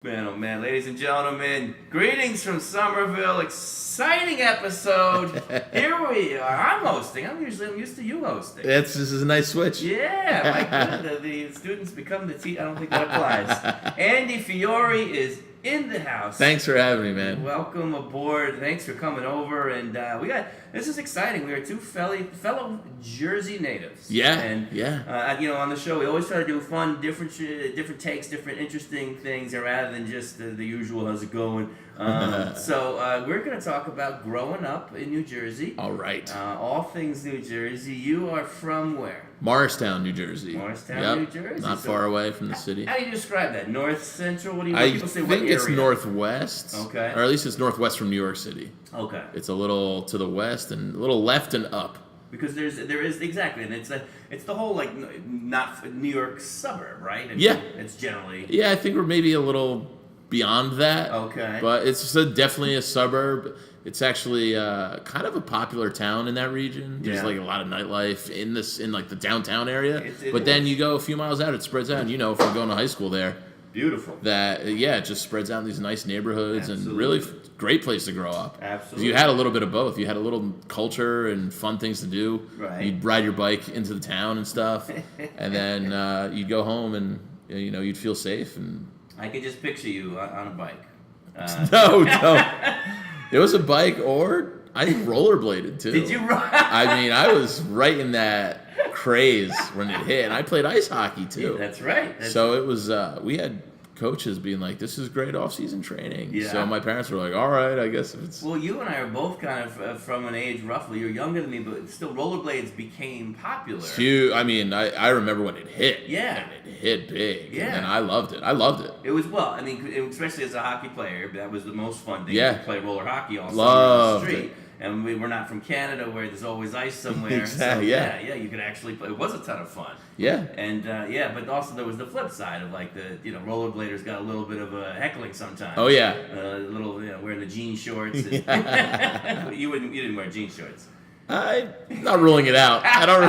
Man, oh man, ladies and gentlemen, greetings from Somerville. Exciting episode. Here we are. I'm hosting. I'm used to you hosting. This is a nice switch. Yeah, my goodness, the students become the teacher. I don't think that applies. Andy Fiori is in the house. Thanks for having me, man. Welcome aboard. Thanks for coming over. And this is exciting. We are two fellow Jersey natives. Yeah, and, yeah. On the show, we always try to do fun, different takes, different interesting things, rather than just the usual, how's it going? So we're going to talk about growing up in New Jersey. All right. All things New Jersey. You are from where? Morristown, New Jersey. Morristown, New Jersey. Not far away from the city. How do you describe that? North, central? What do you people say? I What think area? it's northwest. Okay. Or at least it's northwest from New York City. Okay. It's a little to the west and a little left and up. Because there is exactly, and it's the whole not New York suburb, right? I mean, Yeah. It's generally. Yeah, I think we're maybe a little beyond that. Okay. But it's definitely a suburb. It's actually kind of a popular town in that region. There's a lot of nightlife in the downtown area. But then you go a few miles out, it spreads out. And from going to high school there. Beautiful. That it just spreads out in these nice neighborhoods. Absolutely. And really great place to grow up. Absolutely. You had a little bit of both. You had a little culture and fun things to do. Right. You'd ride your bike into the town and stuff, and then you'd go home and you'd feel safe. And I could just picture you on a bike. no. It was a bike, or I rollerbladed too. Did you ride? I mean, I was right in that craze when it hit, and I played ice hockey too. Yeah, that's right. It was we had coaches being like, "This is great off-season training." Yeah. So my parents were like, "All right, I guess if it's." Well, you and I are both kind of from an age roughly. You're younger than me, but still, rollerblades became popular. Huge. I mean, I remember when it hit. Yeah. And it hit big. Yeah. And I loved it. I loved it. It was especially as a hockey player, that was the most fun thing. Yeah. To play roller hockey all Loved summer in the it. street. And we're not from Canada where there's always ice somewhere. Exactly, So, yeah. you could actually play. It was a ton of fun. Yeah. And but also there was the flip side of rollerbladers got a little bit of a heckling sometimes. Oh yeah. A little wearing the jean shorts. And you didn't wear jean shorts. I'm not ruling it out. I don't.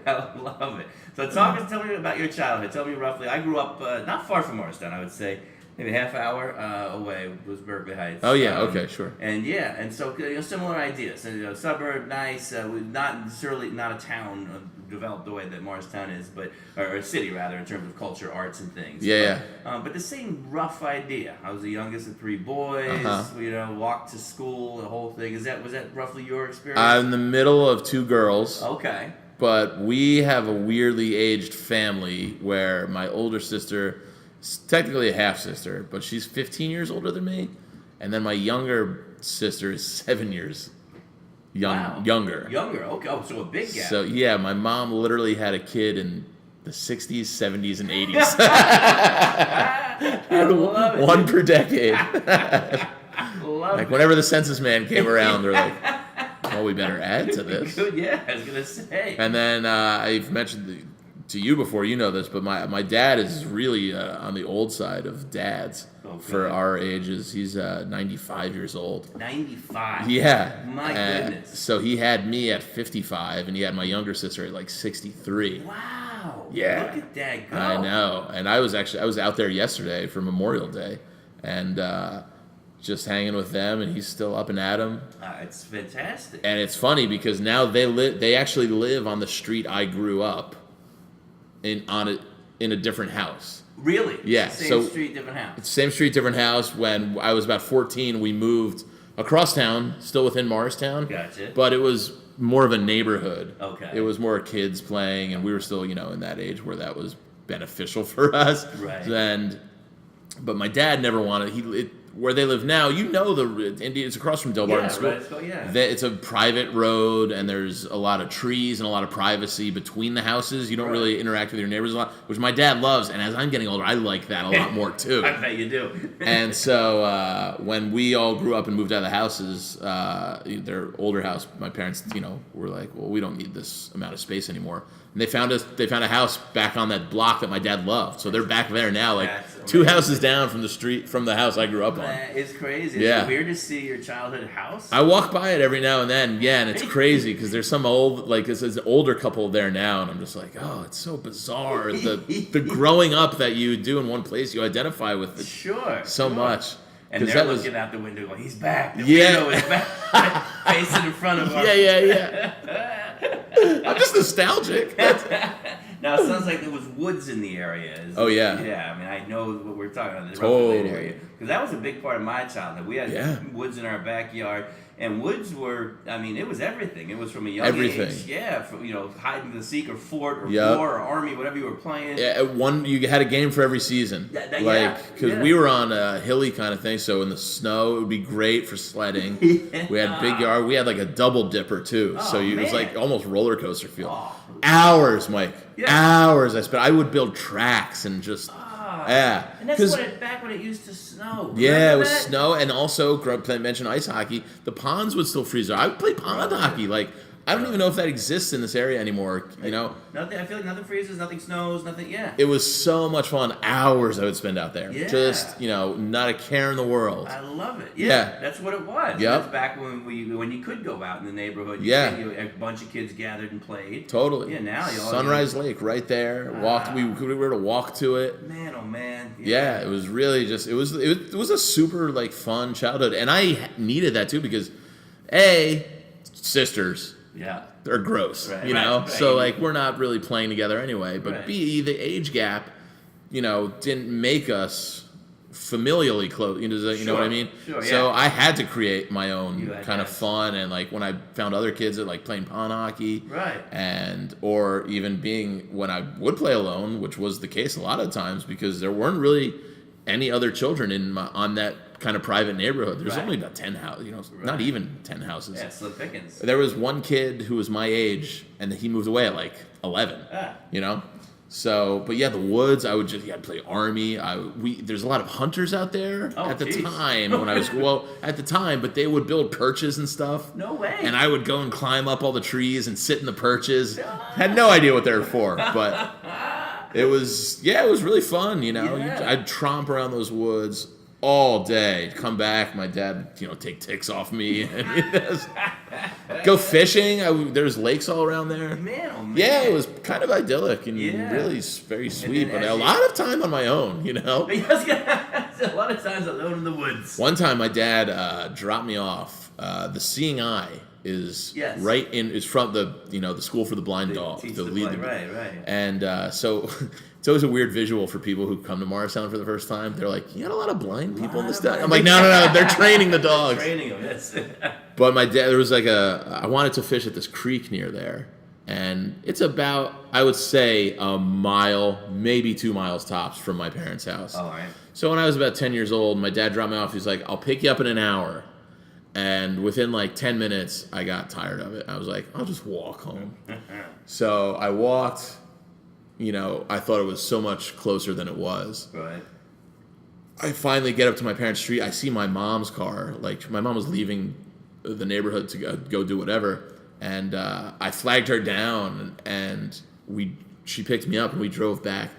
I love it. So tell me about your childhood. Tell me roughly. I grew up not far from Morristown, I would say. Maybe half hour away was Berkeley Heights. Oh yeah, okay, sure. And so similar ideas. So, suburb, nice, not necessarily not a town developed the way that Morristown is, or a city rather, in terms of culture, arts, and things. Yeah. But the same rough idea. I was the youngest of three boys. Walked to school, the whole thing. Was that roughly your experience? I'm in the middle of two girls. Okay. But we have a weirdly aged family where my older sister is technically a half-sister, but she's 15 years older than me. And then my younger sister is 7 years younger. Younger, okay. Oh, so a big gap. So, yeah, my mom literally had a kid in the 60s, 70s, and 80s. I love it. One per decade. Love it. Whenever the census man came around, they're like, well, we better add to this. Good, yeah, I was going to say. And then I've mentioned to you before, you know this, but my dad is really on the old side of dads for our ages. He's 95 years old. 95? Yeah. My goodness. So he had me at 55, and he had my younger sister at 63. Wow. Yeah. Look at that go. I know. And I was out there yesterday for Memorial Day, and just hanging with them, and he's still up and at 'em. It's fantastic. And it's funny because now they actually live on the street I grew up in a different house. Really? Yeah. Same street, different house. Same street, different house. When I was about 14, we moved across town, still within Morristown. Gotcha. But it was more of a neighborhood. Okay. It was more kids playing, and we were still, in that age where that was beneficial for us. Right. But my dad never wanted. Where they live now, it's across from Del Barton School. Right. It's a private road, and there's a lot of trees and a lot of privacy between the houses. You don't really interact with your neighbors a lot, which my dad loves. And as I'm getting older, I like that a lot more too. I bet you do. And so when we all grew up and moved out of the houses, their older house, my parents, were like, well, we don't need this amount of space anymore. And they found a house back on that block that my dad loved. So they're back there now, like That's 2 houses down from the house I grew up on. It's crazy. Yeah. It's weird to see your childhood house. I walk by it every now and then, yeah, and it's crazy because there's some it's an older couple there now, and I'm just like, oh, it's so bizarre. The growing up that you do in one place, you identify with it so much. And they're looking out the window going, he's back. The Yeah. window is back. Facing in front of us. Yeah. I'm just nostalgic. Now, it sounds like there was woods in the area. Oh, yeah. Yeah, I mean, I know what we're talking about, the Totally. Ruffin Lane area. Because that was a big part of my childhood. We had woods in our backyard. And woods were, I mean, it was everything. It was from a young age. Yeah, from, hiding the secret fort or war or army, whatever you were playing. Yeah, you had a game for every season. Because we were on a hilly kind of thing, so in the snow it would be great for sledding. We had a big yard. We had like a double dipper too, so it was like almost roller coaster feel. Hours, Mike. Hours I spent. I would build tracks and just. Yeah, and that's back when it used to snow. Yeah, it was snow, and also I mentioned ice hockey. The ponds would still freeze. I would play pond hockey. Like I don't even know if that exists in this area anymore. Nothing. I feel like nothing freezes, nothing snows, nothing. Yeah. It was so much fun. Hours I would spend out there. Yeah. Just not a care in the world. I love it. Yeah. That's what it was. Yep. That's back when you could go out in the neighborhood. A bunch of kids gathered and played. Totally. Yeah. Now Sunrise Lake right there. Walked. We were to walk to it. Man, oh man. Yeah. It was really just. It was a super fun childhood, and I needed that too because, sisters. Yeah. They're gross, right. So we're not really playing together anyway. But B, the age gap, didn't make us familially close. You know what I mean? Sure, yeah. So I had to create my own kind of fun, and when I found other kids that playing pond hockey, or even being when I would play alone, which was the case a lot of times because there weren't really any other children on that kind of private neighborhood. There's only about 10 houses, not even 10 houses. Yeah, slim pickings. There was one kid who was my age, and he moved away at 11. So, but the woods. I'd play army. There's a lot of hunters out there at the time when I was at the time, but they would build perches and stuff. No way. And I would go and climb up all the trees and sit in the perches. Had no idea what they were for, but it was really fun. I'd tromp around those woods all day. Come back, my dad, take ticks off me. And go fishing. There's lakes all around there. Man, oh man. Yeah, it was kind of idyllic and really very sweet, but a lot of time on my own, A lot of times alone in the woods. One time, my dad dropped me off. The Seeing Eye is is from the school for the blind dog. Right. And so it's always a weird visual for people who come to Morristown for the first time. They're like, you got a lot of blind people in this town? I'm like, no, they're training the dogs. Training them, yes. But my dad, there was I wanted to fish at this creek near there. And it's about, I would say, a mile, maybe 2 miles tops from my parents' house. All right. So when I was about 10 years old, my dad dropped me off. He's like, I'll pick you up in an hour. And within 10 minutes, I got tired of it. I was like, I'll just walk home. So I walked. I thought it was so much closer than it was. Right. I finally get up to my parents' street. I see my mom's car. My mom was leaving the neighborhood to go do whatever. And I flagged her down, and she picked me up, and we drove back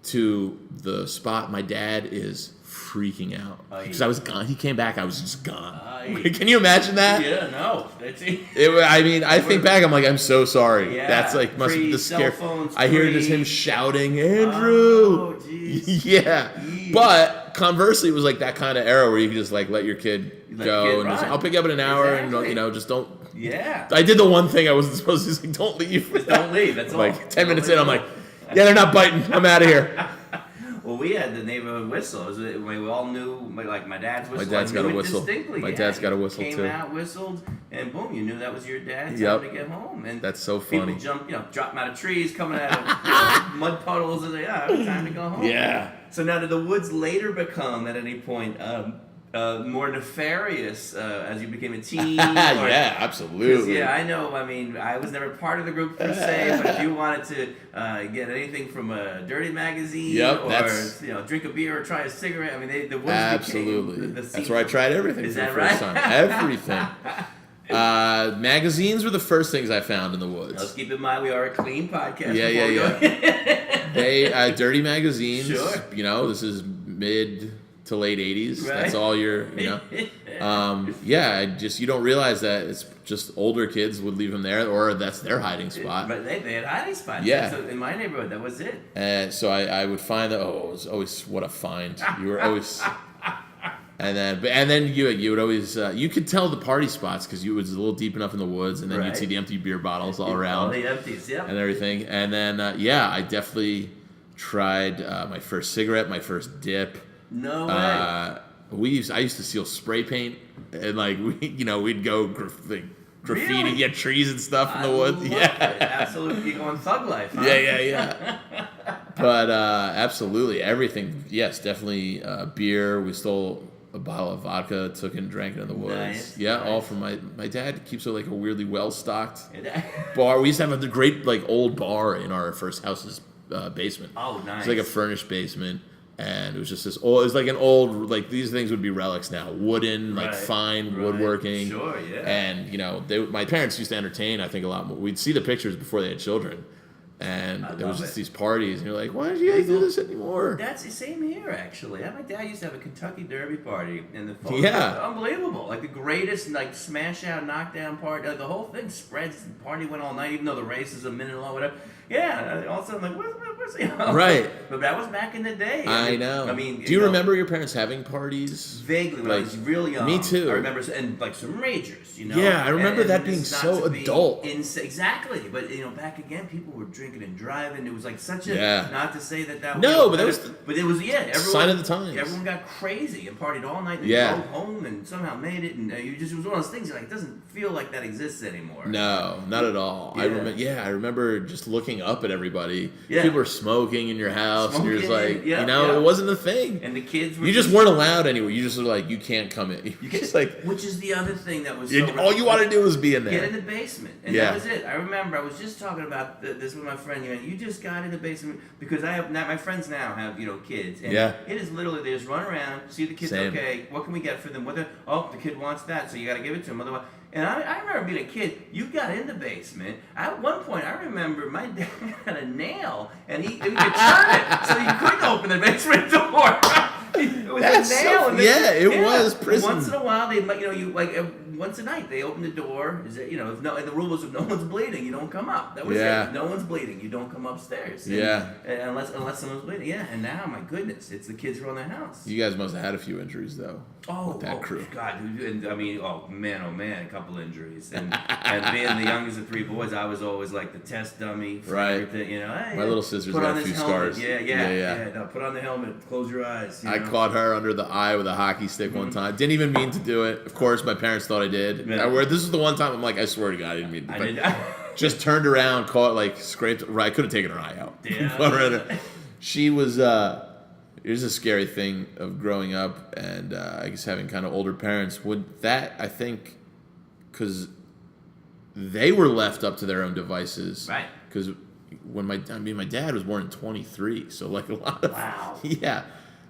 to the spot. My dad is freaking out because I was gone. He came back. I was just gone. Can you imagine that? Yeah, no. I think back. I'm like, I'm so sorry. Yeah. That's must be the scare. Phones, I hear just him shouting, Andrew. Oh, geez. Yeah. Jeez. But conversely, it was that kind of era where you could just let your kid go and I'll pick you up in an hour and just don't. Yeah. I did the one thing I wasn't supposed to do. Don't leave. Just don't leave. That's all. 10 minutes in, I'm like, yeah, they're not biting. I'm out of here. Well, we had the neighborhood whistle. We all knew, my dad's whistle. My dad's got a whistle. Distinctly. My dad's got a whistle too. Came out, whistled, and boom, you knew that was your dad. Time to get home. And that's so funny. People drop them out of trees, coming out of mud puddles, and time to go home. Yeah. So now, did the woods later become at any point more nefarious as you became a teen? Yeah, absolutely. Yeah, I know. I was never part of the group per se, but if you wanted to get anything from a dirty magazine or drink a beer or try a cigarette, the woods absolutely. became the that's where I tried everything for the first time. Everything. Magazines were the first things I found in the woods. Let's keep in mind we are a clean podcast. Yeah. Dirty magazines. Sure. You know, this is mid to late 80s. Right. That's all you know. You don't realize that it's just older kids would leave them there, or that's their hiding spot. But they had hiding spots. Yeah. So in my neighborhood, that was it. And so I would find that. Oh, it was always what a find. You were always. And then you would always you could tell the party spots because you was a little deep enough in the woods, and then you'd see the empty beer bottles all around, all the empties, and everything. And then I definitely tried my first cigarette, my first dip. No way. I used to steal spray paint, and we'd go graffiti, Really? get trees and stuff in the woods. Yeah, absolutely, going thug life. Huh? Yeah. But absolutely everything. Yes, definitely beer. We stole a bottle of vodka, took it and drank it in the woods. Nice, yeah, nice. All from my dad keeps a weirdly well stocked bar. We used to have a great old bar in our first house's basement. Oh, nice. It's like a furnished basement, and it was just this old. It was like an old these things would be relics now, wooden fine woodworking. Sure, yeah. And my parents used to entertain. I think a lot more. We'd see the pictures before they had children. And there was just these parties, and you're like, why don't you guys do this anymore? That's the same here, actually. My dad used to have a Kentucky Derby party in the fall. Yeah. Unbelievable. Like the greatest, smash out, knockdown party. The whole thing spreads. The party went all night, even though the race is a minute long, whatever. Yeah. All of a sudden, I'm like, where's he? Right. But that was back in the day. I know. I mean, do you remember your parents having parties? Vaguely, when I was real young. Me too. I remember, and some ragers, Yeah, I remember that being so adult. Exactly. But, back again, people were drinking and driving. It was such a, not to say that was. No, but that was everyone, sign of the times. Everyone got crazy and partied all night and drove home and somehow made it. And it was one of those things, it doesn't feel like that exists anymore. No, not at all. Yeah. I remember just looking up at everybody. Yeah. People were smoking in your house. And you're just it wasn't a thing. And the kids were. You just weren't allowed anywhere. You just were you can't come in. Which is the other thing that was all you wanted to do was be in there. Get in the basement. And that was it. I remember I was just talking about this with my friend. You just got in the basement because my friends now have kids. And it is literally they just run around, see the kids. Same. Okay, what can we get for them? The kid wants that, so you got to give it to him. Otherwise. And I remember being a kid, you got in the basement. At one point, I remember my dad had a nail, and he could turn it, so you couldn't open the basement door. It was a nail. It was prison. Once in a while, they once a night, they open the door. And the rule was if no one's bleeding, you don't come up. That was it. If no one's bleeding, you don't come upstairs. And, unless someone's bleeding. Yeah, and now, my goodness, it's the kids who are on the house. You guys must have had a few injuries, though. With that crew. God, and oh man, a couple injuries. And being the youngest of three boys, I was always the test dummy for everything. Hey, my little sister's got a few scars. Yeah. No, put on the helmet, close your eyes. I caught her under the eye with a hockey stick one time. Didn't even mean to do it. Of course, my parents thought I did. Yeah. This is the one time I'm I swear to God, I didn't mean to. Just turned around, caught scraped. I could have taken her eye out. Yeah. She was. It was a scary thing of growing up, and I guess having kind of older parents. Would that I think, because they were left up to their own devices. Right. Because when my dad was born in 23, so a lot of wow.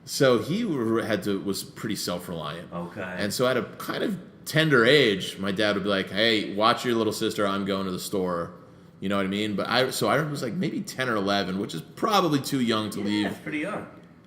So he was pretty self-reliant. Okay. And so at a kind of tender age, my dad would be like, "Hey, watch your little sister. I'm going to the store." You know what I mean? But I was maybe 10 or 11, which is probably too young to leave. That's pretty young.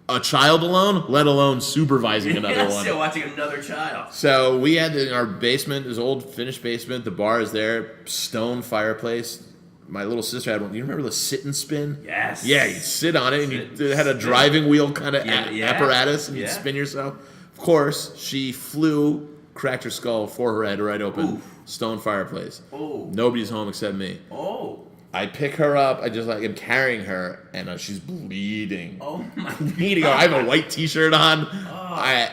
A child alone, let alone supervising another one. Still watching another child. So we had in our basement, this old finished basement. The bar is there, stone fireplace. My little sister had one. You remember the sit and spin? Yes. Yeah, you'd sit on it, and you had a driving wheel kind of apparatus, and you'd spin yourself. Of course, she flew, cracked her skull, her head right open. Oof. Stone fireplace. Oh. Nobody's home except me. Oh. I pick her up. I just am carrying her, and she's bleeding. Oh my! Bleeding. I have a white T-shirt on,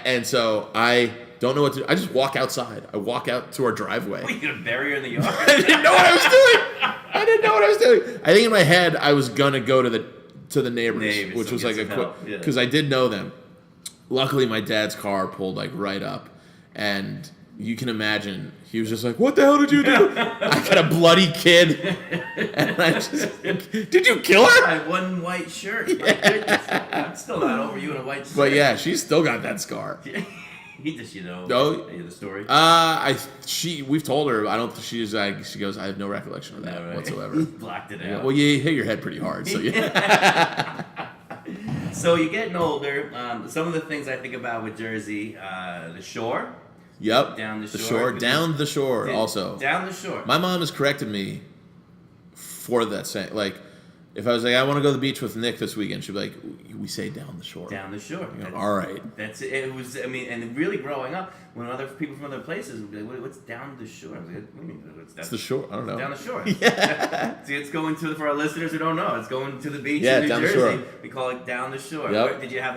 and so I don't know what to do. I just walk outside. I walk out to our driveway. Were you gonna bury her in the yard? I didn't know what I was doing. I think in my head I was gonna go to the neighbors, which was because I did know them. Luckily, my dad's car pulled right up, and you can imagine. He was just like, "What the hell did you do?" I got a bloody kid, and I just, did you kill her? I had one white shirt. My goodness. I'm still not over you in a white shirt. But yeah, she's still got that scar. Does she know the story? We've told her. I don't. She's like, she goes, I have no recollection of that whatsoever. Blocked it out. Well, you hit your head pretty hard, so yeah. So you're getting older. Some of the things I think about with Jersey, the shore. Yep. Down the shore. Down the shore. Also. Down the shore. My mom has corrected me for that saying. Like, if I was like, I want to go to the beach with Nick this weekend, she'd be like, we say down the shore. Down the shore. All right. That's it. It was. I mean, and really growing up, when other people from other places would be like, "What's down the shore?" I was like, "What do you mean? It's the shore. I don't know. Down the shore." Yeah. See, it's going to for our listeners who don't know. It's going to the beach in New down Jersey. The shore. We call it down the shore. Yep. Did you have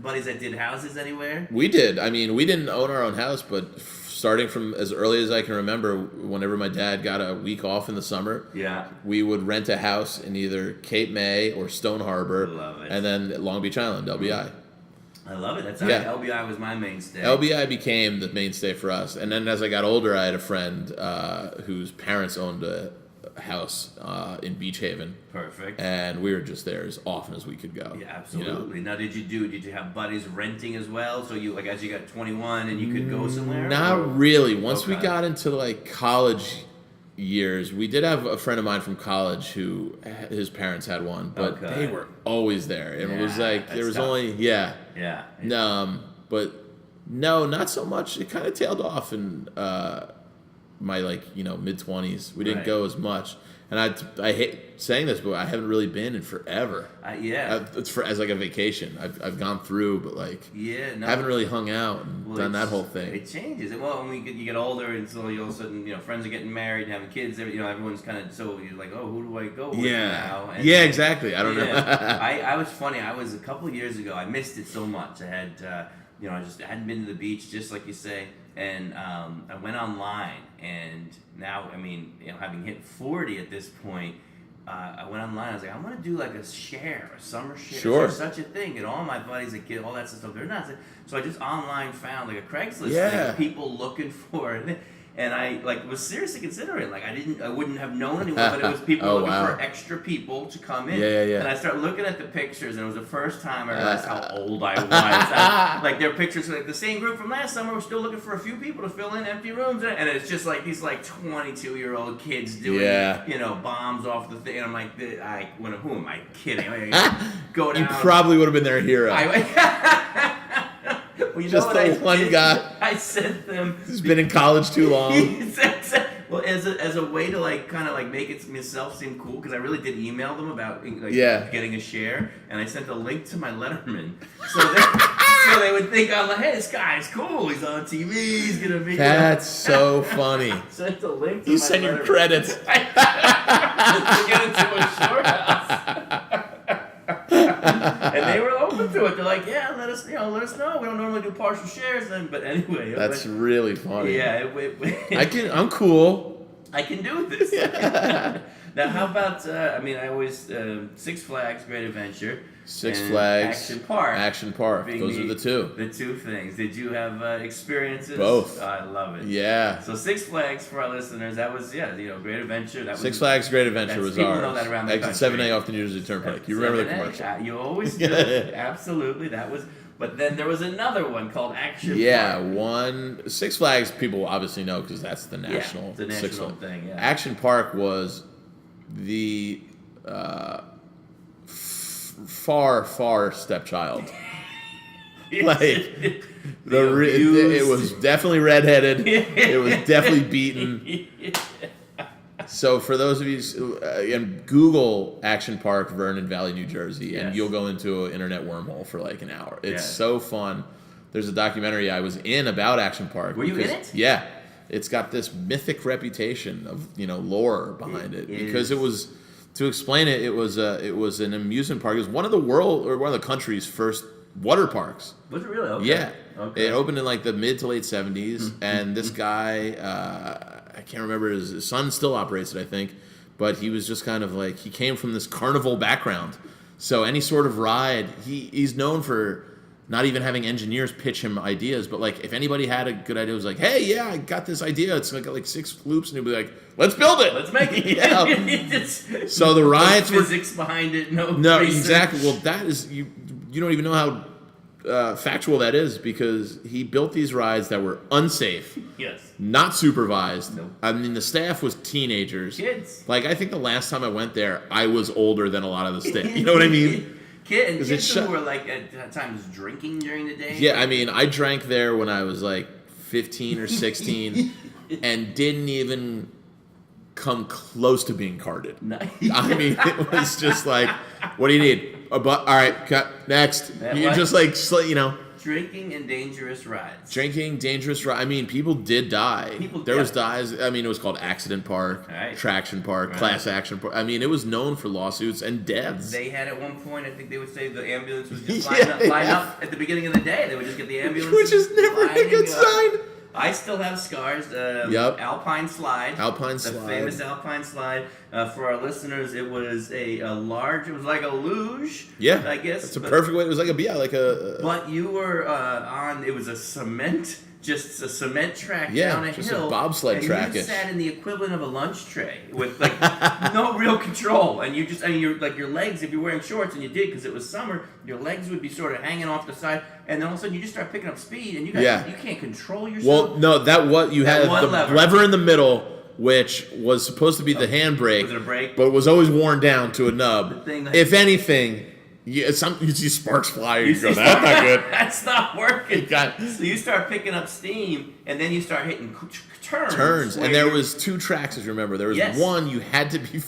buddies that did houses anywhere? We did. I mean, we didn't own our own house, but starting from as early as I can remember, whenever my dad got a week off in the summer, we would rent a house in either Cape May or Stone Harbor, and then Long Beach Island, LBI. I love it. That's LBI was my mainstay. LBI became the mainstay for us, and then as I got older, I had a friend whose parents owned a house in Beach Haven. Perfect. And we were just there as often as we could go. Yeah, absolutely. Now, did you have buddies renting as well? So you, like, as you got 21 and you could go somewhere? Not really. Once we got into like college years, we did have a friend of mine from college who his parents had one, but they were always there. And it was like there was only but no, not so much. It kind of tailed off in my mid-20s. We didn't go as much, and I hate saying this, but I haven't really been in forever. It's as like a vacation. I've gone through, but I haven't really hung out and done that whole thing. It changes. Well, when you get older, and so all of a sudden, friends are getting married and having kids. Everyone's kind of so you're like, oh, who do I go with now? And Exactly. I don't know. I was funny. I was a couple of years ago. I missed it so much. I had I hadn't been to the beach, just like you say. And I went online, and now, having hit 40 at this point, I went online. I was like, I want to do like a summer share. Sure. There's such a thing. And all my buddies that get all that stuff, they're not. So I just online found like a Craigslist thing, people looking for it. And I was seriously considering. I wouldn't have known anyone, but it was people looking for extra people to come in. Yeah. And I started looking at the pictures, and it was the first time I realized how old I was. Their pictures, the same group from last summer, were still looking for a few people to fill in empty rooms, and it's just like these 22-year-old kids doing bombs off the thing. And I'm like, who am I kidding? Go down. You probably would have been their hero. Well, just the one guy. I sent them. He's been in college too long. Well, as a way to kind of make it myself seem cool, because I really did email them about getting a share, and I sent a link to my Letterman, so they would think hey, this guy's cool. He's on TV. He's gonna be. That's so funny. Sent a link to you my send Letterman. your credits. To get into a shore house. And they were open to it. They're like, yeah, let us know. We don't normally do partial shares, but anyway. That's really funny. Yeah, I'm cool. I can do this. Yeah. Now, how about? I always Six Flags Great Adventure. Six Flags. Action Park. Those are the two. The two things. Did you have experiences? Both. I love it. Yeah. So Six Flags for our listeners. That was Great Adventure. That was Six Flags Great Adventure was people ours. Know that around the Exit country. 7A off the New Jersey Turnpike. You remember the commercial? You always do. Absolutely. That was. But then there was another one called Action Park. Yeah, Six Flags people obviously know because that's the national. The national thing. Yeah. Action Park was the far stepchild. It was definitely redheaded. It was definitely beaten. So for those of you, and Google Action Park, Vernon Valley, New Jersey, and you'll go into an internet wormhole for an hour. It's so fun. There's a documentary I was in about Action Park. Were you in it? Yeah. It's got this mythic reputation of lore behind it because it was, to explain it, it was an amusement park. It was one of the country's first water parks. Was it really? Okay. Yeah. Okay. It opened in the mid to late 70s, and this guy, I can't remember, his son still operates it, I think, but he was just kind of he came from this carnival background. So any sort of ride, he's known for not even having engineers pitch him ideas, but if anybody had a good idea, it was hey, yeah, I got this idea. It's got 6 loops, and he'd be like, let's build it. Let's make it. Yeah. So the rides no physics behind it. No research. Exactly. Well, that is you don't even know how factual that is, because he built these rides that were unsafe. Yes. Not supervised. Nope. I mean, the staff was teenagers. Kids. Like, I think the last time I went there, I was older than a lot of the staff. You know what I mean? Kids who were, like, at times drinking during the day. Yeah, I mean, I drank there when I was, like, 15 or 16 and didn't even come close to being carded. Nice. I mean, it was just like, what do you need? All right, cut, next. You're just like, Drinking and dangerous rides. Drinking, dangerous rides. I mean, people did die. There was dies. I mean, it was called Accident Park, Traction Park, Class Action Park. I mean, it was known for lawsuits and deaths. They had at one point, I think they would say the ambulance was just line up at the beginning of the day. They would just get the ambulance. Which is never a good sign. I still have scars. Alpine slide. The famous Alpine slide. For our listeners, it was a large. It was like a luge. Yeah, I guess it's a perfect way. It was like a. But you were on. It was a cement track down a just hill. A bobsled track. You sat in the equivalent of a lunch tray with like no real control, and you just your legs. If you're wearing shorts, and you did because it was summer, your legs would be sort of hanging off the side, and then all of a sudden you just start picking up speed, and you can't control yourself. Well, no, you had the lever in the middle, which was supposed to be the handbrake. Was it a brake? But was always worn down to a nub. If anything, you see sparks fly. You go, that's not good. That's not working. So you start picking up steam, and then you start hitting turns. And there was 2 tracks, as you remember. There was one you had to be.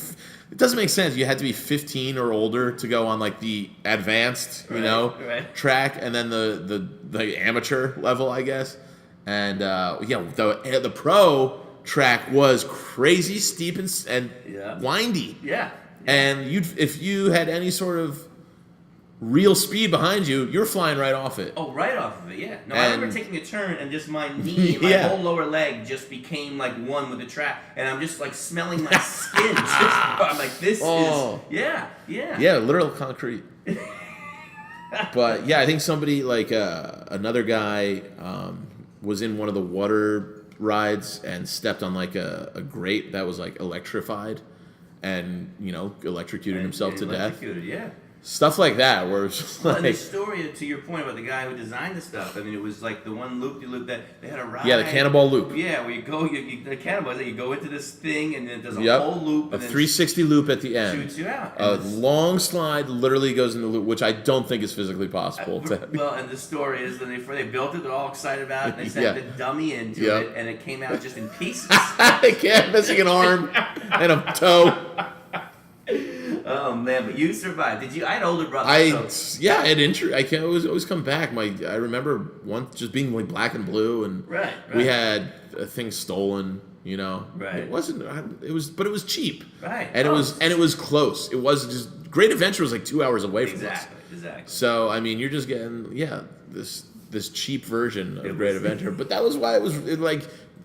It doesn't make sense. You had to be 15 or older to go on like the advanced, track, and then the amateur level, I guess. And the pro track was crazy steep and windy. Yeah. And if you had any sort of real speed behind you, you're flying right off it. Oh, right off of it, yeah. No, I remember taking a turn and just my knee, my whole lower leg just became like one with the track, and I'm just like smelling my skin. I'm like, this is, Yeah, literal concrete. But yeah, I think somebody like another guy was in one of the water rides and stepped on like a grate that was like electrified, and electrocuted himself to death. Yeah. Stuff like that, where it's just and the story, to your point about the guy who designed the stuff, I mean, it was like the one loop-de-loop that they had a ride. Yeah, the cannonball loop. Yeah, where you go, the cannonball, you go into this thing, and then it does a whole loop. A 360 loop at the end. Shoots you out. A long slide literally goes in the loop, which I don't think is physically possible. Well, and the story is when they built it, they're all excited about it, and they sent the dummy into it, and it came out just in pieces. Missing an arm and a toe. Oh man, but you survived. Did you? I had older brothers. I can always come back. I remember once just being like black and blue, and we had things stolen. Right. It wasn't. It was cheap. Right. And it was close. It was just Great Adventure was like 2 hours away from us. Exactly. So I mean, you're just getting this cheap version of Great Adventure, but that was why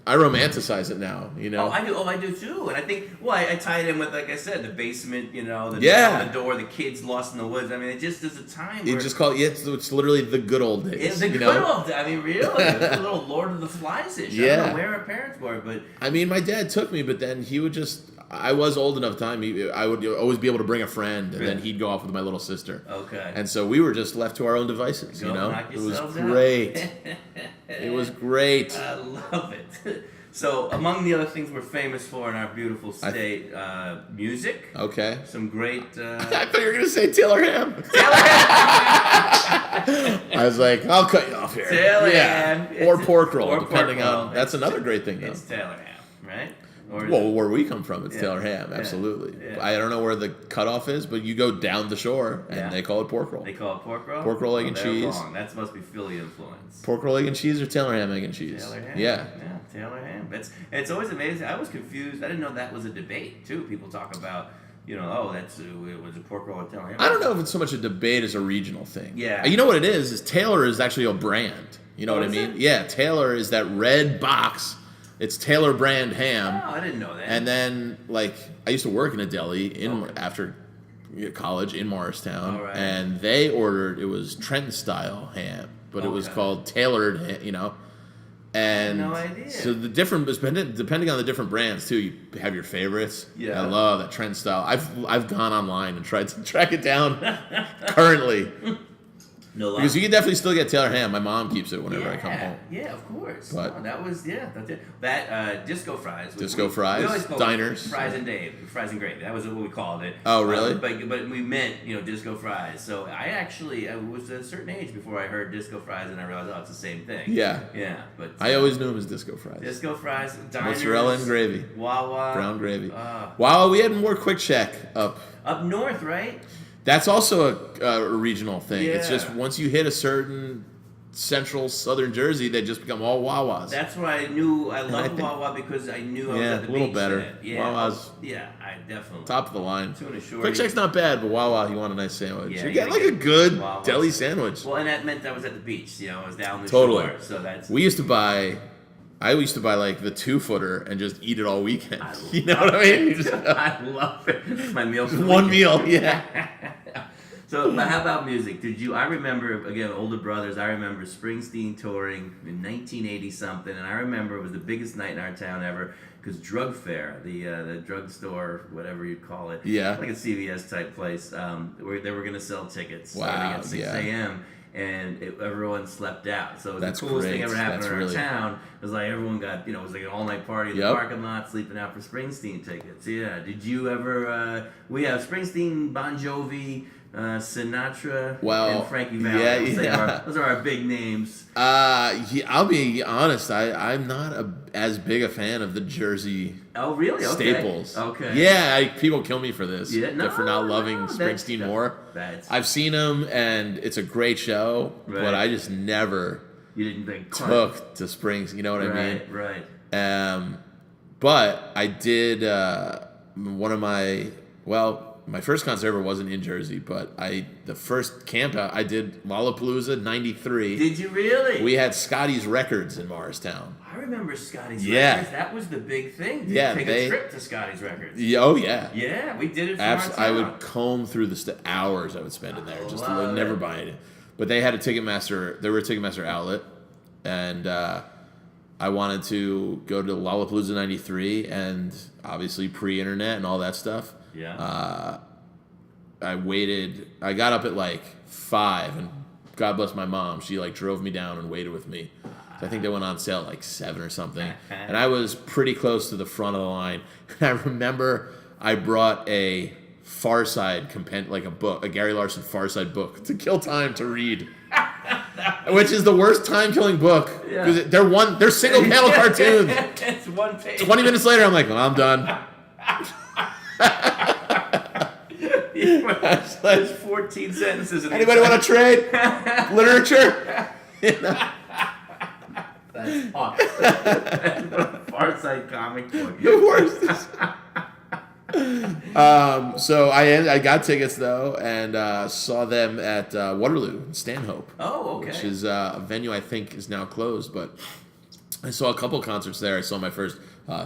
I romanticize it now, I do too. And I think, I tie it in with, like I said, the basement, the door, the kids lost in the woods. I mean, it just is a time where... It's literally the good old days. It's the good old days. I mean, really. It's a little Lord of the Flies-ish. I don't know where our parents were, but... I mean, my dad took me, but then he would just... I was old enough time. I would always be able to bring a friend, and then he'd go off with my little sister. Okay. And so we were just left to our own devices. Knock it was great. It was great. I love it. So, among the other things we're famous for in our beautiful state, music. Okay. Some great... I thought you were going to say Taylor Ham. I was like, I'll cut you off here. Taylor Ham. Or pork roll, depending on... That's another great thing, though. It's Taylor Ham, right? Where we come from, it's Taylor Ham, absolutely. Yeah. I don't know where the cutoff is, but you go down the shore, and they call it pork roll. They call it pork roll? Pork roll, egg, and cheese. Wrong. That must be Philly influence. Pork roll, egg, and cheese, or Taylor Ham, egg, and cheese? Taylor Ham. Yeah, Taylor Ham. It's always amazing. I was confused. I didn't know that was a debate, too. People talk about... it was a pork roll or Taylor Ham. I don't know if it's so much a debate as a regional thing. Yeah. You know what it is Taylor is actually a brand. You know what I mean? It? Yeah, Taylor is that red box. It's Taylor brand ham. Oh, I didn't know that. And then, I used to work in a deli after college in Morristown. All right. And they ordered, it was Trenton-style ham, but it was called tailored, And no idea. So the different, depending on the different brands too, you have your favorites. Yeah. I love that Trenton style. I've gone online and tried to track it down currently. No, because you can definitely still get Taylor ham. My mom keeps it whenever I come home. Yeah, of course. But that's it. That disco fries. Disco fries. We always called Diners. Fries and gravy. That was what we called it. Oh, really? But we meant disco fries. So I was at a certain age before I heard disco fries, and I realized it's the same thing. Yeah. Yeah, but I always knew them as disco fries. Disco fries, diners, mozzarella and gravy. Wawa, brown gravy. Wawa, we had more Quick Check up north, right? That's also a regional thing. Yeah. It's just once you hit a certain central southern Jersey, they just become all Wawas. That's why I knew I loved Wawa, because I knew I was at the beach. A little better. Then. Yeah, Wawa's I definitely top of the line. Tuna shorty. Quick Check's not bad, but Wawa, you want a nice sandwich. Yeah, you get like a good Wawa's deli sandwich. Well, and that meant I was at the beach. I was down the totally. shore. So that's. I used to buy like the 2-footer and just eat it all weekend. You know what I mean? I love it. It's my meal. One meal, yeah. So, but how about music? I remember, again, older brothers, I remember Springsteen touring in 1980 something, and I remember it was the biggest night in our town ever, because Drug Fair, the drugstore, whatever you call it, like a CVS type place, they were going to sell tickets starting at 6 a.m., and everyone slept out. So the coolest thing ever happened in our town was like everyone got, it was like an all-night party in the parking lot, sleeping out for Springsteen tickets. Yeah. Did you ever, we have Springsteen, Bon Jovi, Sinatra, and Frankie Valli. Those are our big names. I'll be honest. I'm not as big a fan of the Jersey. Oh, really? Staples. Okay. Yeah, people kill me for this. Yeah, for not loving Springsteen more. I've seen him, and it's a great show, but I just never took to Springs. You know what I mean? Right. But I did one of my first concert ever wasn't in Jersey, but the first camp out I did Lollapalooza '93. Did you really? We had Scotty's Records in Morristown. I remember Scotty's Records. That was the big thing. Take a trip to Scotty's Records. Oh yeah. Yeah, we did it for our town. I would comb through the hours I would spend in there, just never buying it. But they had a Ticketmaster. They were a Ticketmaster outlet, and I wanted to go to Lollapalooza '93, and obviously pre-internet and all that stuff. Yeah. I waited. I got up at like 5, and God bless my mom. She drove me down and waited with me. So I think they went on sale at like 7 or something. And I was pretty close to the front of the line. And I remember I brought a Far Side a Gary Larson Far Side book to kill time to read. Which is the worst time-killing book, because they're single-panel cartoons. It's one page. 20 minutes later, I'm like, well, I'm done. There's 14 sentences. Anybody want to trade literature? That's awesome. Far Side comic book. The worst. So I got tickets though, and saw them at Waterloo in Stanhope. Oh, okay. Which is a venue I think is now closed, but I saw a couple concerts there. I saw my first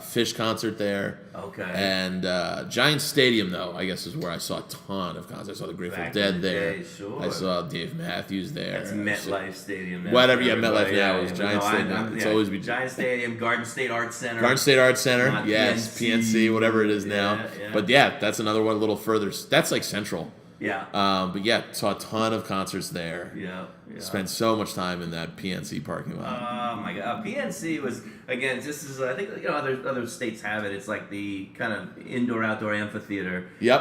Fish concert there. Okay. And Giant Stadium, though, I guess is where I saw a ton of concerts. I saw the Grateful Dead there. Sure. I saw Dave Matthews there. That's MetLife Stadium now. Whatever, MetLife now is Giant Stadium. It's always been Giant Stadium, Garden State Arts Center. Garden State Arts Center, yes, PNC, whatever it is now. Yeah. But yeah, that's another one a little further. That's like central. Yeah. But yeah, saw a ton of concerts there. Yeah. Spent so much time in that PNC parking lot. Oh my God! PNC was, again, this is, I think other states have it. It's like the kind of indoor-outdoor amphitheater. Yep.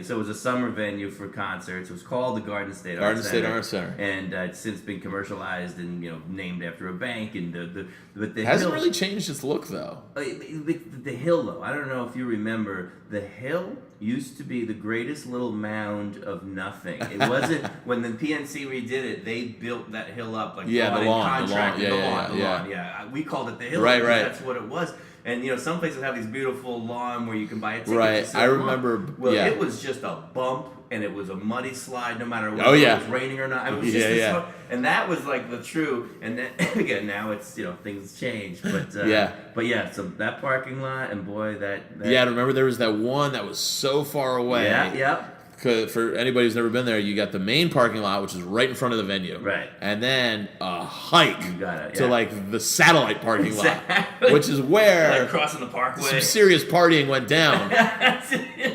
So it was a summer venue for concerts. It was called the Garden State Arts Center. And it's since been commercialized and named after a bank. And but it hasn't really changed its look though. The hill though, I don't know if you remember, the hill used to be the greatest little mound of nothing. It wasn't when the PNC redid it. They built that hill up like the lawn. Yeah, we called it the hill. Right. That's what it was. And some places have these beautiful lawn where you can buy a ticket. Right, I remember. It was just a bump, and it was a muddy slide, no matter whether it was raining or not. It was just and that was like the true. And then again, now it's things change, but so that parking lot, and boy, that remember there was that one that was so far away. Yeah. for anybody who's never been there, you got the main parking lot, which is right in front of the venue. Right. And then a hike to like the satellite parking lot, which is where like crossing the parkway. Some serious partying went down.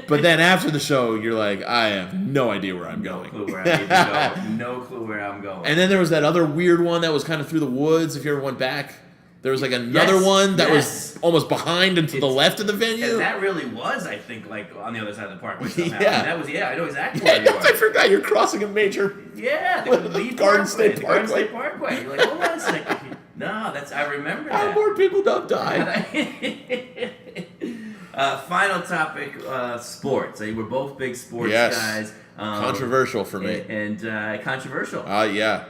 But then after the show, you're like, I have no idea where I'm going. No clue where I'm going. No clue where I'm going. And then there was that other weird one that was kind of through the woods. If you ever went back. There was like another one that was almost behind and to the left of the venue. And that really was, I think, like on the other side of the parkway somehow. Yeah. That was, I know exactly where you are. I forgot you're crossing a major... Yeah, the Garden State Parkway. Garden State Parkway. You're like, hold on a second. No, I remember that. How more people don't die. Final topic, sports. We're both big sports guys. Controversial for me. And controversial. Yeah.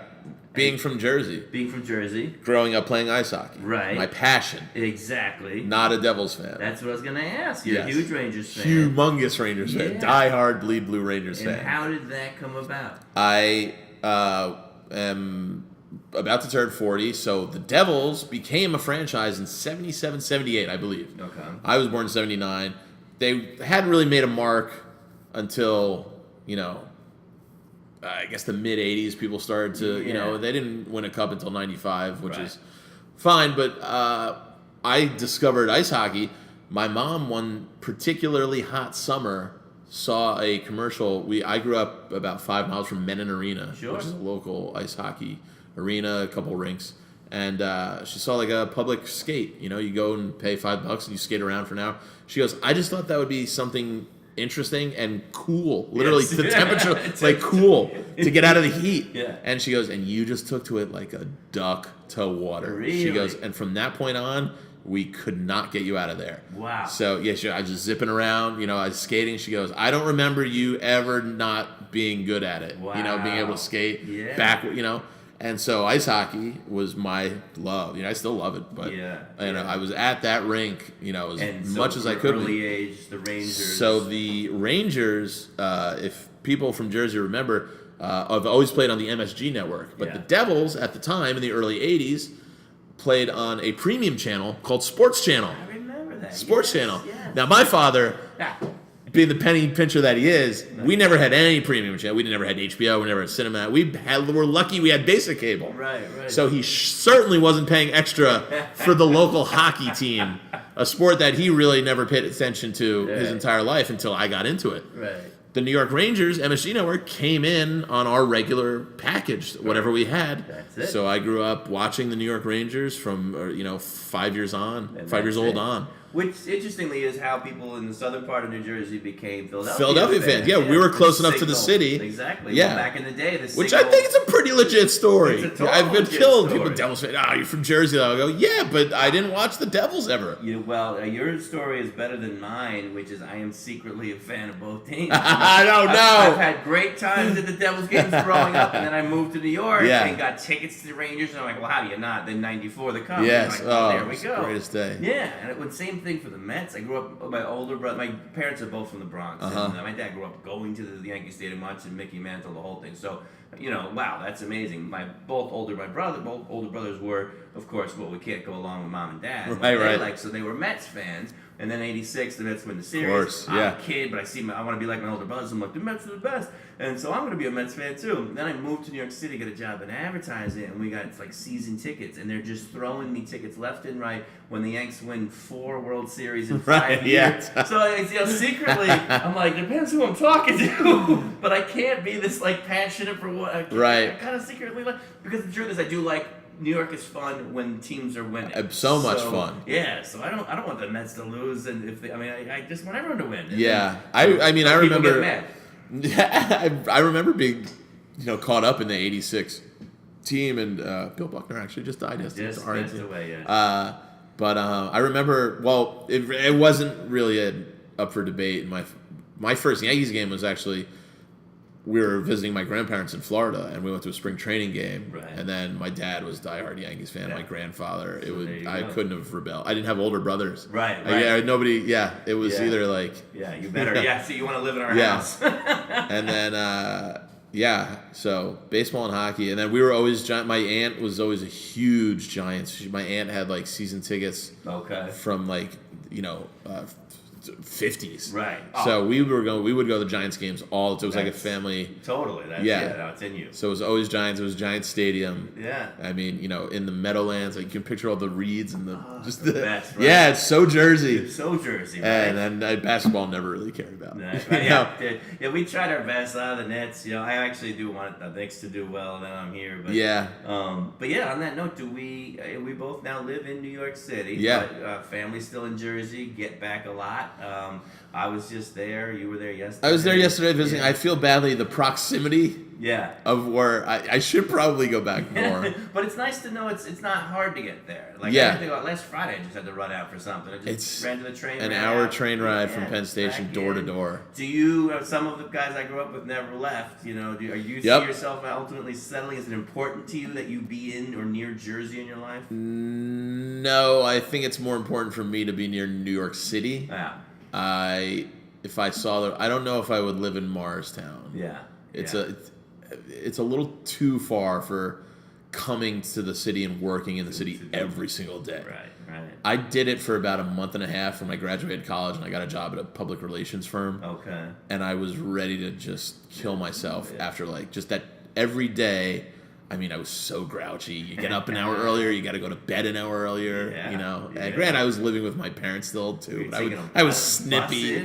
Being from Jersey. Growing up playing ice hockey. Right. My passion. Exactly. Not a Devils fan. That's what I was going to ask. You're a huge Rangers fan. Humongous Rangers fan. Die-hard, bleed blue Rangers fan. And how did that come about? I am about to turn 40, so the Devils became a franchise in 77, 78, I believe. Okay. I was born in 79. They hadn't really made a mark until, I guess the mid-'80s, people started to, they didn't win a cup until 95, which is fine, but I discovered ice hockey. My mom, one particularly hot summer, saw a commercial. I grew up about 5 miles from Menin Arena, which is a local ice hockey arena, a couple rinks, and she saw like a public skate. You go and pay $5 and you skate around for an hour. She goes, I just thought that would be something interesting and cool, literally the temperature, like cool to get out of the heat. Yeah. And she goes, and you just took to it like a duck to water. Really? She goes, and from that point on, we could not get you out of there. Wow. So I was just zipping around, I was skating. She goes, I don't remember you ever not being good at it. Wow. Being able to skate back, And so ice hockey was my love. I still love it, but I was at that rink, as much as I could. Early age, the Rangers. So the Rangers, if people from Jersey remember, have always played on the MSG network, but the Devils at the time in the early '80s played on a premium channel called Sports Channel. I remember that. Sports Channel. Yes. Now my father. Being the penny pincher that he is, we never had any premium channel. We never had HBO. We never had cinema. We're lucky we had basic cable. Right. So he certainly wasn't paying extra for the local hockey team, a sport that he really never paid attention to his entire life until I got into it. Right. The New York Rangers, MSG Network, came in on our regular package, whatever we had. That's it. So I grew up watching the New York Rangers from 5 years old on. Which, interestingly, is how people in the southern part of New Jersey became Philadelphia fans. Yeah, we were close enough to the city. Exactly. Yeah. Well, back in the day, which I think is a pretty legit story. It's a I've been killed. story. People, Devils fans. You're from Jersey. I'll go, yeah, but I didn't watch the Devils ever. Your story is better than mine, which is I am secretly a fan of both teams. I don't know. I've had great times at the Devils games growing up, and then I moved to New York and got tickets to the Rangers, and I'm like, well, how do you not? Then '94, the Cup. Yes. Like, there we go. Greatest day. Yeah, and it was same thing for the Mets. I grew up with my older brother. My parents are both from the Bronx. And my dad grew up going to the Yankee Stadium, watching Mickey Mantle, the whole thing. So, wow, that's amazing. Both older brothers were, of course, we can't go along with mom and dad. Right. So they were Mets fans. And then '86, the Mets win the series. Of course, yeah. I'm a kid, but I want to be like my older brothers. I'm like, the Mets are the best. And so I'm going to be a Mets fan too. Then I moved to New York City, get a job in advertising, and we got season tickets. And they're just throwing me tickets left and right when the Yanks win 4 World Series in 5 years. Yeah. So secretly, I'm like, depends who I'm talking to. But I can't be this passionate for what I kind of secretly like. Because the truth is, I do like New York is fun when teams are winning. So much fun. Yeah, so I don't want the Mets to lose, and I just want everyone to win. I remember. Get mad. I remember being, caught up in the '86 team, and Bill Buckner actually just died yesterday. Just passed away. Yeah. But I remember. Well, it wasn't really up for debate. My first Yankees game was actually. We were visiting my grandparents in Florida, and we went to a spring training game. Right. And then my dad was a diehard Yankees fan. Yeah. My grandfather, I go. couldn't have rebelled. I didn't have older brothers. Right. Nobody. Yeah, it was either like. Yeah, you better. Yeah, so you want to live in our house. And then so baseball and hockey, and then we were always giant. My aunt was always a huge Giants. My aunt had season tickets. Okay. From 50s. Right. So we would go to the Giants games all. It was like a family. Totally. That's no, it's in you. So it was always Giants. It was Giants Stadium. Yeah. I mean, in the Meadowlands, like you can picture all the reeds and the best, right? Yeah, it's so Jersey. It's so Jersey, right? And then basketball never really cared about. Yeah, we tried our best out of the Nets. I actually do want the Knicks to do well, and then I'm here. But but yeah, on that note, we both now live in New York City. Yeah. But, family's still in Jersey. Get back a lot. I was just there. You were there yesterday. I was there yesterday visiting. Yeah. I feel badly the proximity. Yeah. Of where I should probably go back more. But it's nice to know it's not hard to get there. Like I had to think about last Friday, I just had to run out for something. I just ran to the train. An hour train ride from Penn Station, door to door. Do you? Some of the guys I grew up with never left. Are you see yourself ultimately settling? Is it important to you that you be in or near Jersey in your life? No, I think it's more important for me to be near New York City. Yeah. If I saw I don't know if I would live in Morristown. Yeah. It's a little too far for coming to the city and working in the city every single day. Right. I did it for about a month and a half when I graduated college, and I got a job at a public relations firm. Okay. And I was ready to just kill myself after just that every day. I mean, I was so grouchy. You get up an hour earlier, you got to go to bed an hour earlier, And granted, I was living with my parents still too, but I was snippy.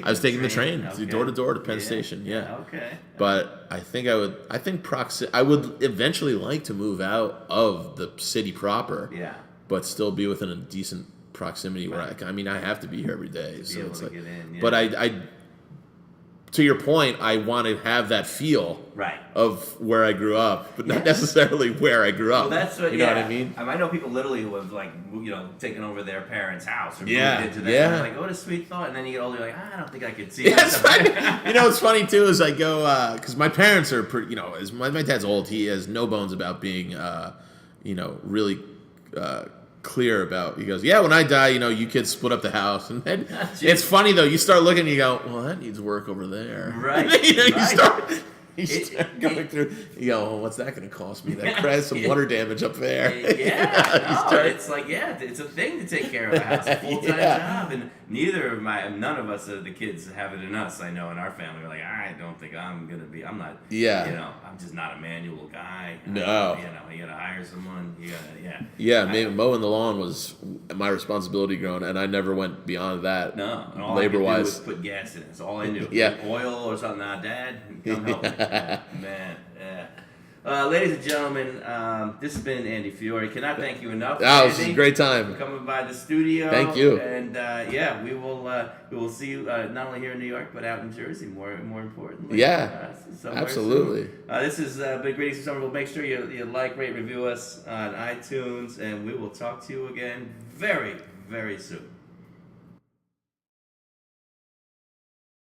I was taking the train door to door to Penn Station. Yeah. Okay. But I think I would eventually like to move out of the city proper. Yeah. But still be within a decent proximity where I have to be here every day. So it's like, get in, but I to your point, I want to have that feel of where I grew up, but not necessarily where I grew up. Well, that's what, you know what I mean? I know people literally who have taken over their parents' house or moved into that. Yeah. Like, what a sweet thought. And then you get older, you're like, I don't think I could see that. What's funny too is I go, because my parents are pretty, my dad's old. He has no bones about being, really clear about. He goes, when I die, you kids split up the house, and then it's funny though. You start looking, and you go, well, that needs work over there, right? You start going through. You go, well, what's that going to cost me? That creates some water damage up there. It's like it's a thing to take care of a house, a full-time job, and none of us the kids have it in us. I know in our family, we're like, I don't think I'm gonna be. I'm not. Yeah. I'm just not a manual guy. No. You gotta hire someone. You gotta. Yeah. Mowing the lawn was my responsibility growing, and I never went beyond that. No. And all labor-wise, I could do was put gas in it. That's all I knew. Yeah. Oil or something. Nah, Dad, come help me. Man. Yeah. Ladies and gentlemen, this has been Andy Fiori. Cannot thank you enough. This is a great time. For coming by the studio. Thank you. And we will see you not only here in New York but out in Jersey. More importantly. Yeah. Absolutely. This is Big Greetings from Somerville. Make sure you like, rate, review us on iTunes, and we will talk to you again very, very soon.